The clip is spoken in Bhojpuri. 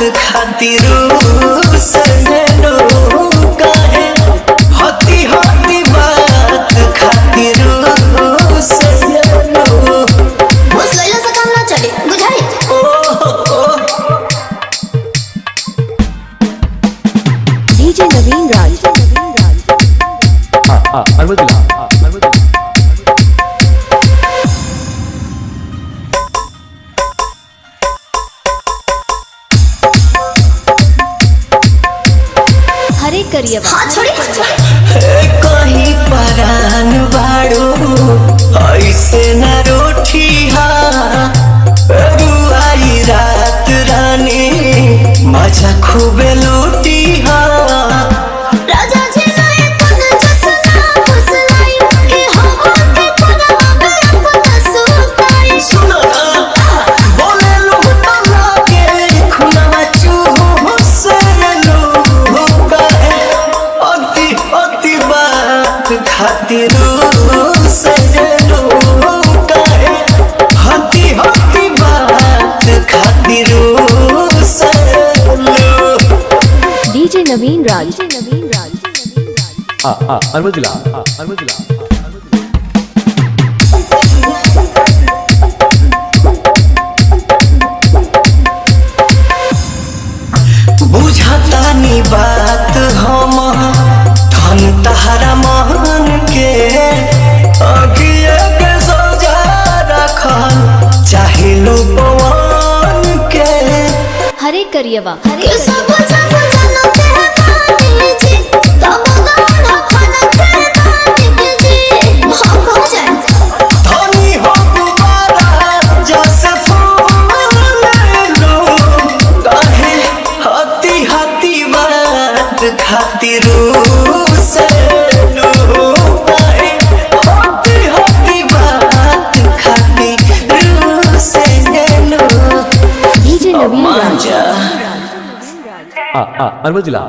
खातिर सजनो काहे होती होती बात खातिर सजनो उस लैला से काम ना चले बुझाई। डीजे नवीन राज अरवदिला हरे करियवा हाँ छोड़ी कहीं परान बाड़ो ऐसे न रोठी रुआई रात रानी मजा खूबे लूटी राजा जी लाए तन जसना फुसलाई के हवा के कोना में अपना सुताई। सुनो बोले लूटा लागे खुना चूहो से लूका है अति अति बात खातिर सजनो काहे हती हती बात खातिर सजनो डीजे नवीन राज अरवदिला बुझतानी बात हम धन तहरा मान के अगिए के सजा रखल चाहिलो पवन के हरे करियवा के सब जब जनते हैं काटी जी तब गाना खाना के काटी जी हाँ हो जाए। धनी हो दोबारा जैसे फूल लो काहे हती हती बात खातिर सजनो काहे हती हती बात खातिर सजनो डीजे नवीन राज मांझा अरवदिला